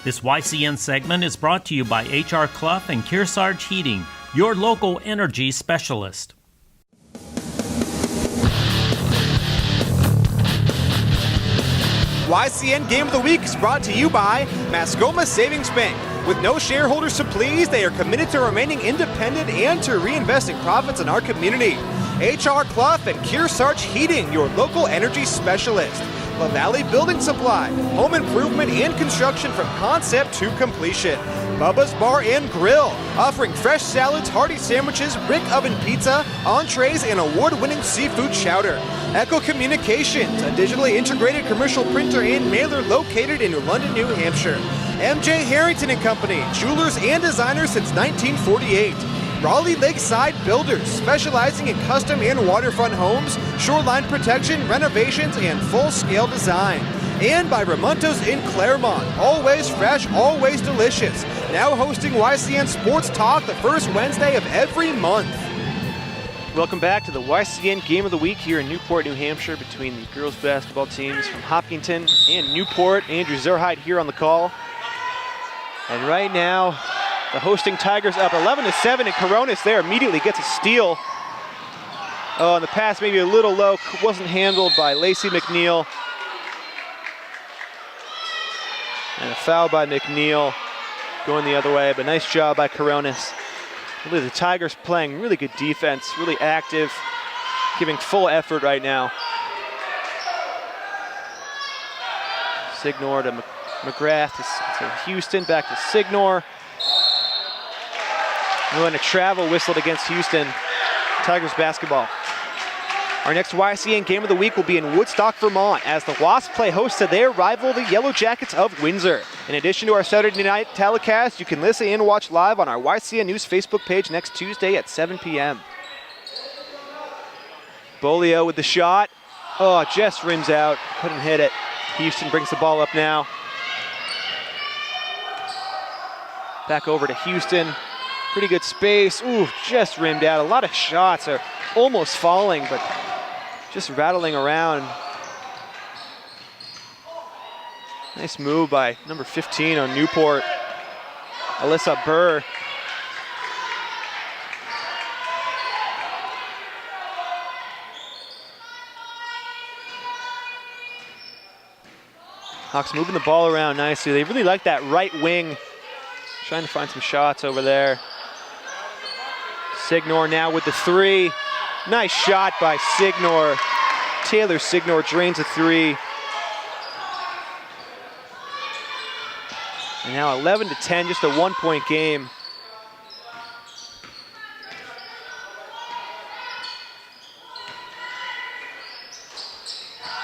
This YCN segment is brought to you by H.R. Clough and Kearsarge Heating, your local energy specialist. YCN Game of the Week is brought to you by Mascoma Savings Bank. With no shareholders to please, they are committed to remaining independent and to reinvesting profits in our community. H.R. Clough and Kearsarge Heating, your local energy specialist. La Valley Building Supply, home improvement and construction from concept to completion. Bubba's Bar and Grill, offering fresh salads, hearty sandwiches, brick oven pizza, entrees, and award-winning seafood chowder. Echo Communications, a digitally integrated commercial printer and mailer located in London, New Hampshire. MJ Harrington and Company, jewelers and designers since 1948. Raleigh Lakeside Builders, specializing in custom and waterfront homes, shoreline protection, renovations, and full-scale design. And by Ramontos in Claremont, always fresh, always delicious. Now hosting YCN Sports Talk the first Wednesday of every month. Welcome back to the YCN Game of the Week here in Newport, New Hampshire, between the girls basketball teams from Hopkinton and Newport. Andrew Zerhide here on the call. And right now, the hosting Tigers up 11-7, and Coronis there immediately gets a steal. Oh, and the pass maybe a little low, wasn't handled by Lacey McNeil. And a foul by McNeil going the other way, but nice job by Coronis. Really, the Tigers playing really good defense, really active, giving full effort right now. Signor to McGrath to Houston, back to Signor. We're going to travel whistled against Houston. Tigers basketball. Our next YCN Game of the Week will be in Woodstock, Vermont, as the Wasps play host to their rival, the Yellow Jackets of Windsor. In addition to our Saturday night telecast, you can listen and watch live on our YCN News Facebook page next Tuesday at 7 p.m. Bolio with the shot. Oh, just rims out. Couldn't hit it. Houston brings the ball up now. Back over to Houston. Pretty good space. Ooh, just rimmed out. A lot of shots are almost falling, but just rattling around. Nice move by number 15 on Newport, Alyssa Burr. Hawks moving the ball around nicely. They really like that right wing. Trying to find some shots over there. Signor now with the three. Nice shot by Signor. Taylor Signor drains a three. And now 11-10, just a 1-point game.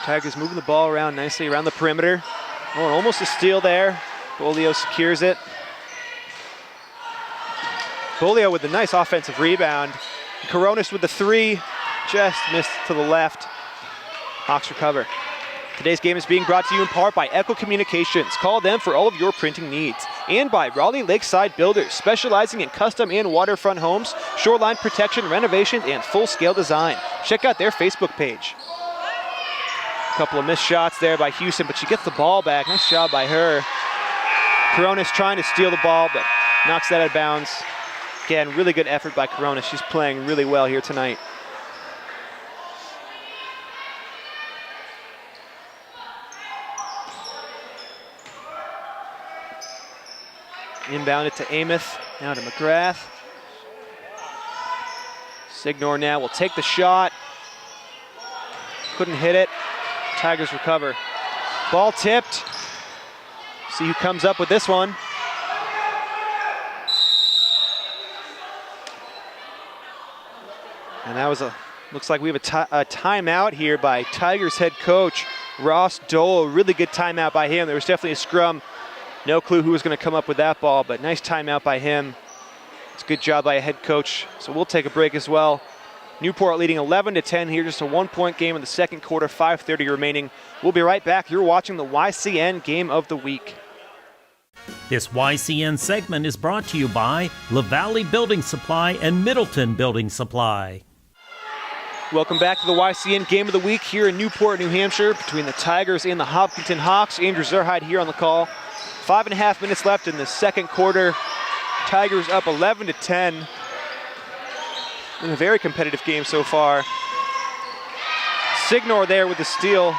Tigers moving the ball around nicely around the perimeter. Oh, and almost a steal there. Bolio secures it. Bolio with a nice offensive rebound. Coronis with the three, just missed to the left. Hawks recover. Today's game is being brought to you in part by Echo Communications. Call them for all of your printing needs. And by Raleigh Lakeside Builders, specializing in custom and waterfront homes, shoreline protection, renovations, and full-scale design. Check out their Facebook page. A couple of missed shots there by Houston, but she gets the ball back. Nice job by her. Coronis trying to steal the ball, but knocks that out of bounds. Again, really good effort by Coronis. She's playing really well here tonight. Inbound it to Amos, now to McGrath. Signor now will take the shot. Couldn't hit it. Tigers recover. Ball tipped. See who comes up with this one. And that was looks like we have a timeout here by Tigers head coach Ross Dole. Really good timeout by him. There was definitely a scrum. No clue who was going to come up with that ball, but nice timeout by him. It's a good job by a head coach. So we'll take a break as well. Newport leading 11-10 here, just a 1-point game in the second quarter, 5:30 remaining. We'll be right back. You're watching the YCN Game of the Week. This YCN segment is brought to you by La Valley Building Supply and Middleton Building Supply. Welcome back to the YCN Game of the Week here in Newport, New Hampshire, between the Tigers and the Hopkinton Hawks. Andrew Zerhide here on the call. 5.5 minutes left in the second quarter. Tigers up 11-10. In a very competitive game so far. Signor there with the steal.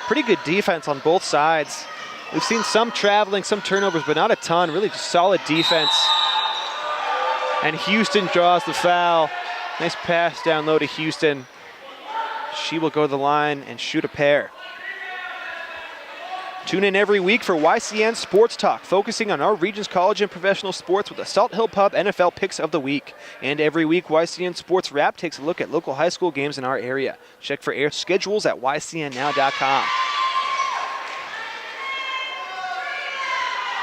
Pretty good defense on both sides. We've seen some traveling, some turnovers, but not a ton. Really just solid defense. And Houston draws the foul. Nice pass down low to Houston. She will go to the line and shoot a pair. Tune in every week for YCN Sports Talk, focusing on our region's college and professional sports with the Salt Hill Pub NFL Picks of the Week. And every week, YCN Sports Wrap takes a look at local high school games in our area. Check for air schedules at ycnnow.com.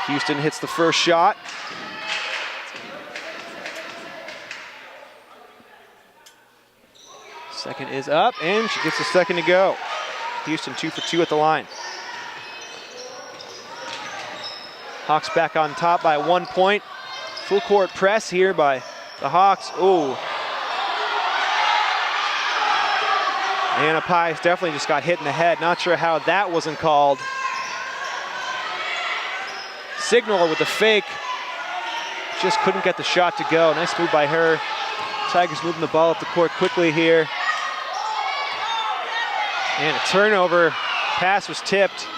Houston hits the first shot. Second is up, and she gets the second to go. Houston 2 for 2 at the line. Hawks back on top by 1 point. Full court press here by the Hawks. Ooh. Anna Pies definitely just got hit in the head. Not sure how that wasn't called. Signor with the fake. Just couldn't get the shot to go. Nice move by her. Tigers moving the ball up the court quickly here. And a turnover. Pass was tipped.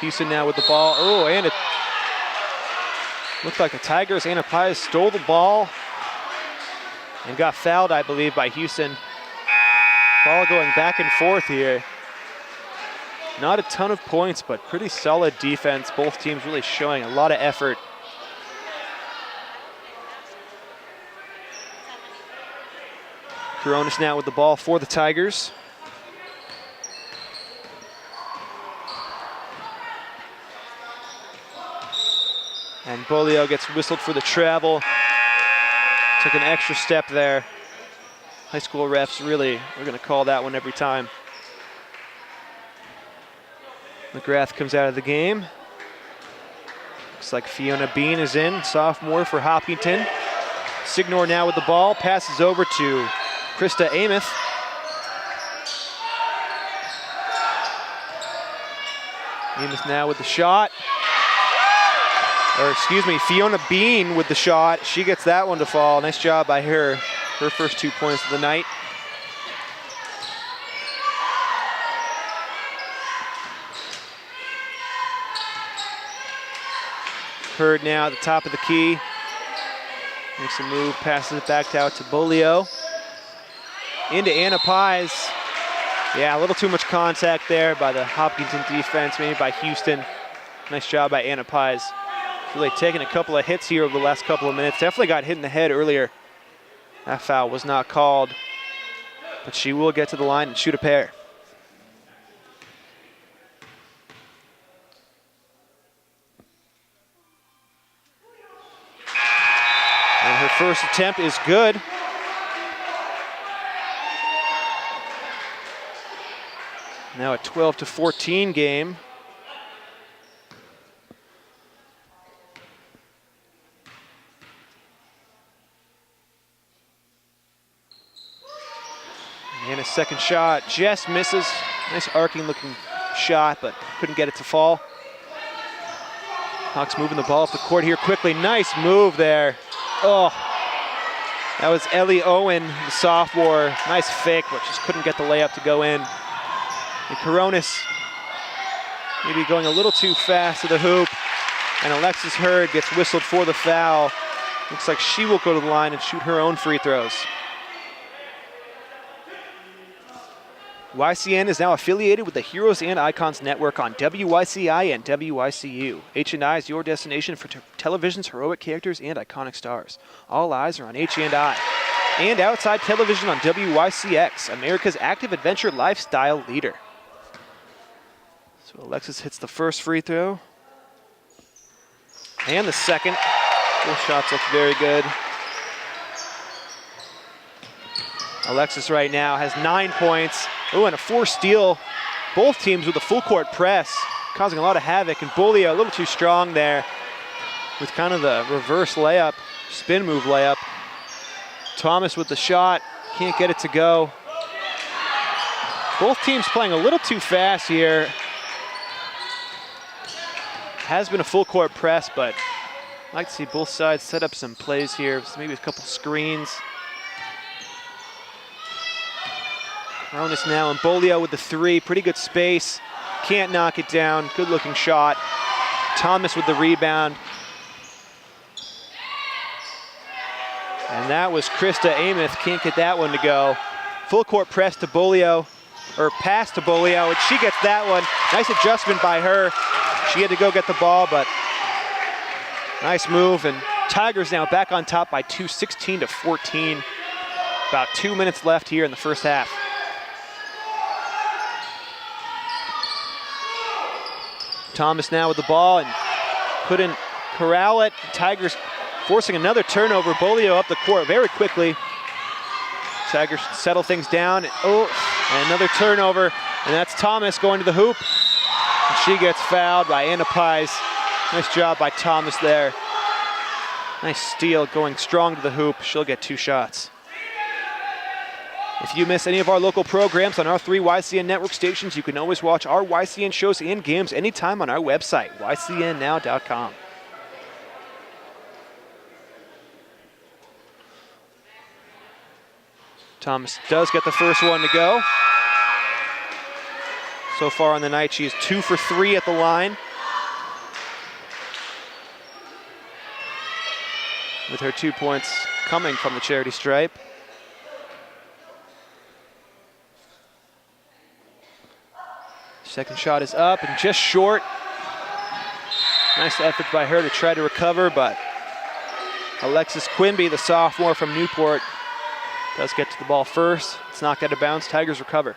Houston now with the ball. Oh, and it looked like the Tigers. Anna Pies stole the ball and got fouled, I believe, by Houston. Ball going back and forth here. Not a ton of points, but pretty solid defense. Both teams really showing a lot of effort. Coronas now with the ball for the Tigers. And Bolio gets whistled for the travel. Took an extra step there. High school refs really are going to call that one every time. McGrath comes out of the game. Looks like Fiona Bean is in, sophomore for Hopkinton. Signor now with the ball, passes over to Krista Amos. Amos now with the shot. Or excuse me, Fiona Bean with the shot. She gets that one to fall. Nice job by her. Her first 2 points of the night. Hurd now at the top of the key. Makes a move, passes it back out to Bolio. Into Anna Pies. Yeah, a little too much contact there by the Hopkinton defense, maybe by Houston. Nice job by Anna Pies. Really taking a couple of hits here over the last couple of minutes. Definitely got hit in the head earlier. That foul was not called, but she will get to the line and shoot a pair. And her first attempt is good. Now a 12-14 game. And a second shot just misses. Nice arcing looking shot, but couldn't get it to fall. Hawks moving the ball up the court here quickly. Nice move there. Oh, that was Ellie Owen, the sophomore. Nice fake, but just couldn't get the layup to go in. And Coronas maybe going a little too fast to the hoop. And Alexis Hurd gets whistled for the foul. Looks like she will go to the line and shoot her own free throws. YCN is now affiliated with the Heroes and Icons Network on WYCI and WYCU. H&I is your destination for television's heroic characters and iconic stars. All eyes are on H&I. And outside television on WYCX, America's active adventure lifestyle leader. So Alexis hits the first free throw. And the second. Both shots look very good. Alexis right now has 9 points. Oh, and a forced steal. Both teams with a full court press, causing a lot of havoc. And Bolio a little too strong there with kind of the reverse layup, spin move layup. Thomas with the shot, can't get it to go. Both teams playing a little too fast here. has been a full court press, but I'd like to see both sides set up some plays here, so maybe a couple screens. Coronis now and Bolio with the three, pretty good space. Can't knock it down, good looking shot. Thomas with the rebound. And that was Krista Amos, can't get that one to go. Full court press to Bolio, or pass to Bolio, and she gets that one. Nice adjustment by her. She had to go get the ball, but nice move. And Tigers now back on top by two, 16-14. About 2 minutes left here in the first half. Thomas now with the ball and couldn't corral it. Tigers forcing another turnover. Bolio up the court very quickly. Tigers settle things down. Oh, and another turnover. And that's Thomas going to the hoop. And she gets fouled by Anna Pies. Nice job by Thomas there. Nice steal, going strong to the hoop. She'll get 2 shots. If you miss any of our local programs on our 3 YCN network stations, you can always watch our YCN shows and games anytime on our website, ycnnow.com. Thomas does get the first one to go. So far on the night, she is 2 for 3 at the line. With her 2 points coming from the charity stripe. Second shot is up and just short. Nice effort by her to try to recover, but Alexis Quimby, the sophomore from Newport, does get to the ball first. It's knocked out of bounds. Tigers recover.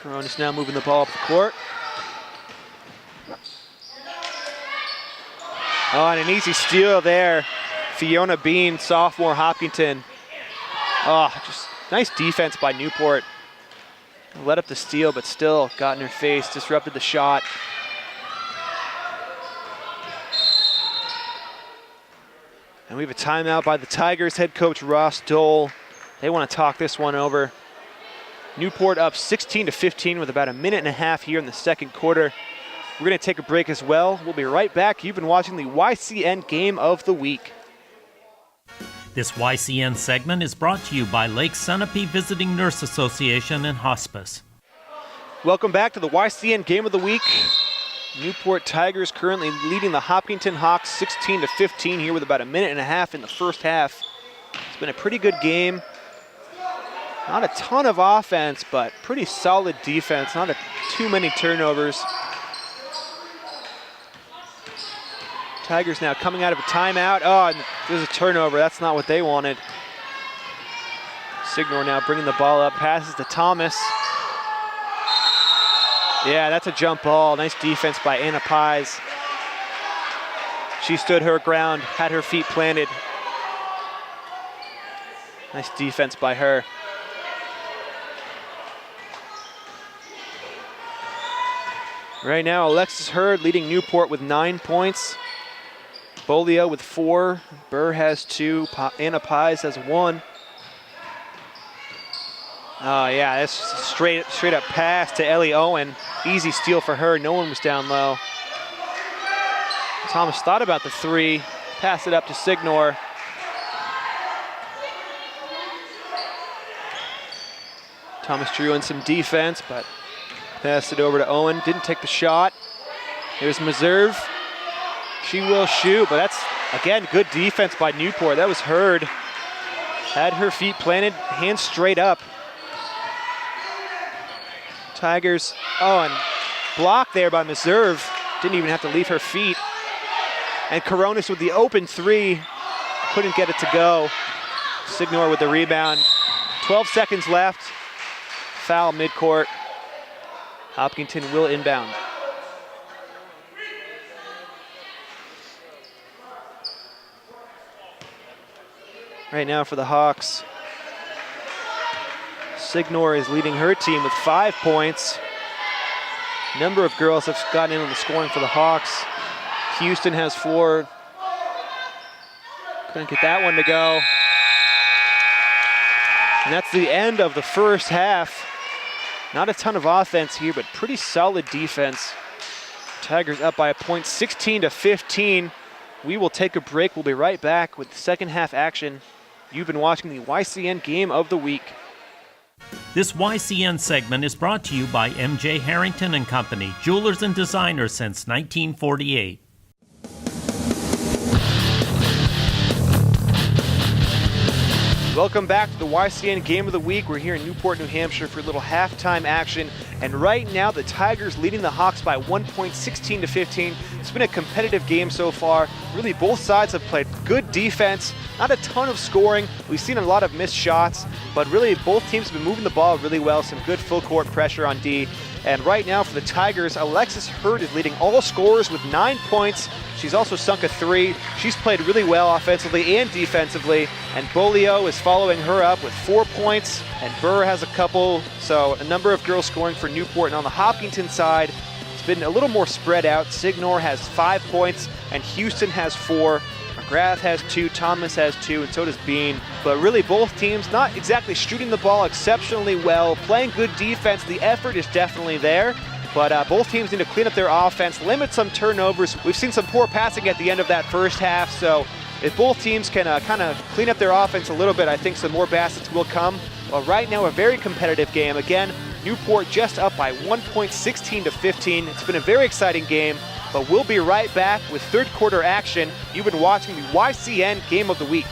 Coronis now moving the ball up the court. Oh, and an easy steal there. Fiona Bean, sophomore, Hopkinton. Oh, just nice defense by Newport. Let up the steal, but still got in her face, disrupted the shot. And we have a timeout by the Tigers. Head coach Ross Dole. They want to talk this one over. Newport up 16-15 with about a minute and a half here in the second quarter. We're going to take a break as well. We'll be right back. You've been watching the YCN Game of the Week. This YCN segment is brought to you by Lake Sunapee Visiting Nurse Association and Hospice. Welcome back to the YCN Game of the Week. Newport Tigers currently leading the Hopkinton Hawks 16-15 here with about a minute and a half in the first half. It's been a pretty good game. Not a ton of offense, but pretty solid defense. Not too many turnovers. Tigers now coming out of a timeout. Oh, and there's a turnover. That's not what they wanted. Signor now bringing the ball up, passes to Thomas. Yeah, that's a jump ball. Nice defense by Anna Pies. She stood her ground, had her feet planted. Nice defense by her. Right now, Alexis Hurd leading Newport with 9 points. Bolio with 4. Burr has 2. Anna Pies has 1. Oh yeah, that's just a straight up pass to Ellie Owen. Easy steal for her. No one was down low. Thomas thought about the 3. Pass it up to Signor. Thomas drew in some defense, but passed it over to Owen. Didn't take the shot. Here's Meserve. She will shoot, but that's, again, good defense by Newport. That was Hurd. Had her feet planted, hands straight up. Tigers, oh, and blocked there by Meserve. Didn't even have to leave her feet. And Coronis with the open 3. Couldn't get it to go. Signor with the rebound. 12 seconds left. Foul midcourt. Hopkinton will inbound. Right now for the Hawks, Signor is leading her team with 5 points. Number of girls have gotten in on the scoring for the Hawks. Houston has 4. Couldn't get that one to go. And that's the end of the first half. Not a ton of offense here, but pretty solid defense. Tigers up by a point, 16-15. We will take a break. We'll be right back with the second half action. You've been watching the YCN Game of the Week. This YCN segment is brought to you by MJ Harrington and Company, jewelers and designers since 1948. Welcome back to the YCN Game of the Week. We're here in Newport, New Hampshire for a little halftime action. And right now, the Tigers leading the Hawks by 1 point, 16-15. It's been a competitive game so far. Really, both sides have played good defense. Not a ton of scoring. We've seen a lot of missed shots, but really both teams have been moving the ball really well. Some good full court pressure on D. And right now for the Tigers, Alexis Hurd is leading all scorers with 9 points. She's also sunk a 3. She's played really well offensively and defensively. And Bolio is following her up with 4 points. And Burr has a couple. So a number of girls scoring for Newport. And on the Hopkinton side, it's been a little more spread out. Signor has 5 points and Houston has 4. McGrath has 2, Thomas has 2, and so does Bean. But really both teams not exactly shooting the ball exceptionally well, playing good defense. The effort is definitely there, but both teams need to clean up their offense, limit some turnovers. We've seen some poor passing at the end of that first half, so if both teams can kind of clean up their offense a little bit, I think some more baskets will come. But right now, a very competitive game. Again, Newport just up by 1 point, 16-15. It's been a very exciting game. But we'll be right back with third quarter action. You've been watching the YCN Game of the Week.